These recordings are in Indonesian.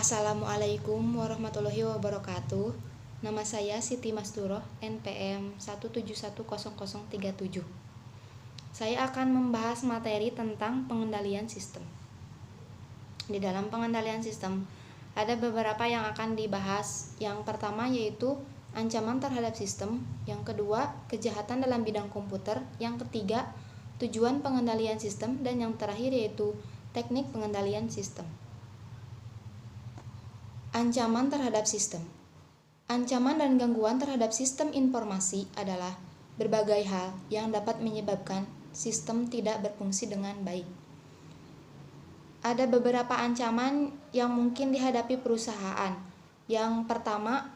Assalamualaikum warahmatullahi wabarakatuh. Nama saya Siti Masduroh, NPM 1710037. Saya akan membahas materi tentang pengendalian sistem. Di dalam pengendalian sistem, ada beberapa yang akan dibahas. Yang pertama yaitu ancaman terhadap sistem, yang kedua kejahatan dalam bidang komputer, yang ketiga tujuan pengendalian sistem, dan yang terakhir yaitu teknik pengendalian sistem. Ancaman terhadap sistem. Ancaman dan gangguan terhadap sistem informasi adalah berbagai hal yang dapat menyebabkan sistem tidak berfungsi dengan baik. Ada beberapa ancaman yang mungkin dihadapi perusahaan. Yang pertama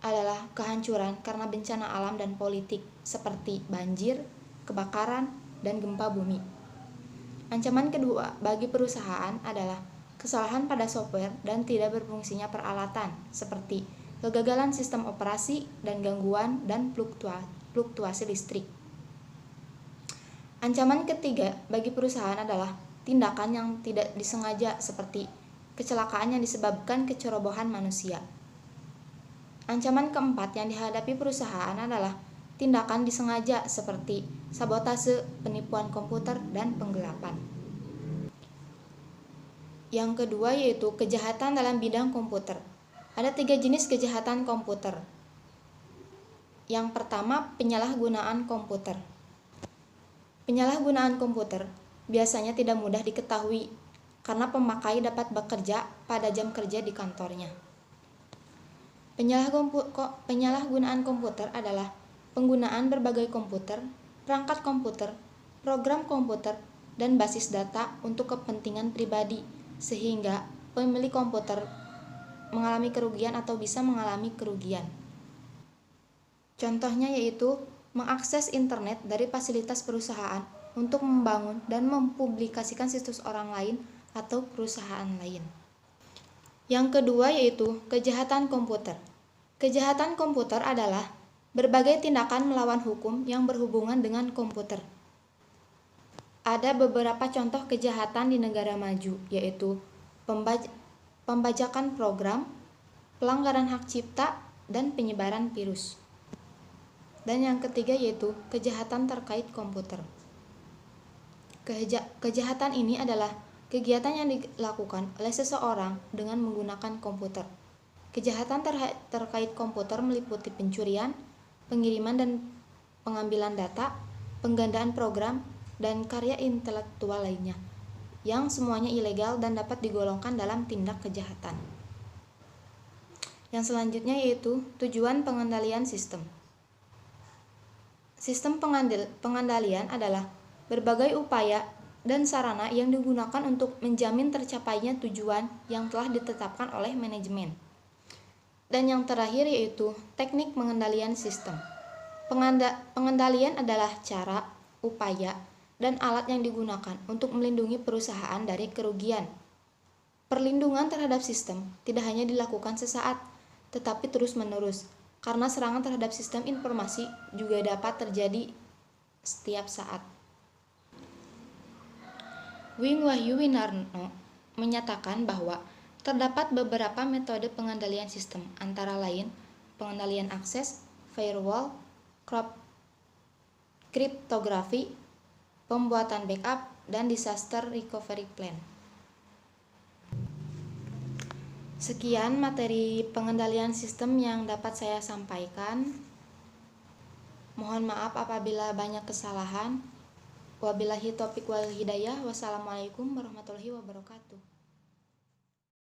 adalah kehancuran karena bencana alam dan politik seperti banjir, kebakaran, dan gempa bumi. Ancaman kedua bagi perusahaan adalah kesalahan pada software dan tidak berfungsinya peralatan seperti kegagalan sistem operasi dan gangguan dan fluktuasi listrik. Ancaman ketiga bagi perusahaan adalah tindakan yang tidak disengaja seperti kecelakaan yang disebabkan kecerobohan manusia. Ancaman keempat yang dihadapi perusahaan adalah tindakan disengaja seperti sabotase, penipuan komputer, dan penggelapan. Yang kedua yaitu kejahatan dalam bidang komputer. Ada 3 jenis kejahatan komputer. Yang pertama, penyalahgunaan komputer. Penyalahgunaan komputer biasanya tidak mudah diketahui karena pemakai dapat bekerja pada jam kerja di kantornya. Penyalahgunaan komputer adalah penggunaan berbagai komputer, perangkat komputer, program komputer, dan basis data untuk kepentingan pribadi, sehingga pemilik komputer mengalami kerugian atau bisa mengalami kerugian. Contohnya yaitu mengakses internet dari fasilitas perusahaan untuk membangun dan mempublikasikan situs orang lain atau perusahaan lain. Yang kedua yaitu kejahatan komputer. Kejahatan komputer adalah berbagai tindakan melawan hukum yang berhubungan dengan komputer. Ada beberapa contoh kejahatan di negara maju, yaitu pembajakan program, pelanggaran hak cipta, dan penyebaran virus. Dan yang ketiga yaitu kejahatan terkait komputer. Kejahatan ini adalah kegiatan yang dilakukan oleh seseorang dengan menggunakan komputer. Kejahatan terkait komputer meliputi pencurian, pengiriman dan pengambilan data, penggandaan program, dan karya intelektual lainnya, yang semuanya ilegal dan dapat digolongkan dalam tindak kejahatan. Yang selanjutnya yaitu tujuan pengendalian sistem. Sistem pengendalian adalah berbagai upaya dan sarana yang digunakan untuk menjamin tercapainya tujuan yang telah ditetapkan oleh manajemen. Dan yang terakhir yaitu teknik pengendalian sistem. Pengendalian adalah cara, upaya, dan alat yang digunakan untuk melindungi perusahaan dari kerugian. Perlindungan terhadap sistem tidak hanya dilakukan sesaat, tetapi terus-menerus, karena serangan terhadap sistem informasi juga dapat terjadi setiap saat. Wing Wahyu Winarno menyatakan bahwa terdapat beberapa metode pengendalian sistem, antara lain pengendalian akses, firewall, kriptografi, pembuatan backup, dan disaster recovery plan. Sekian materi pengendalian sistem yang dapat saya sampaikan. Mohon maaf apabila banyak kesalahan. Wabillahi taufiq wal hidayah. Wassalamualaikum warahmatullahi wabarakatuh.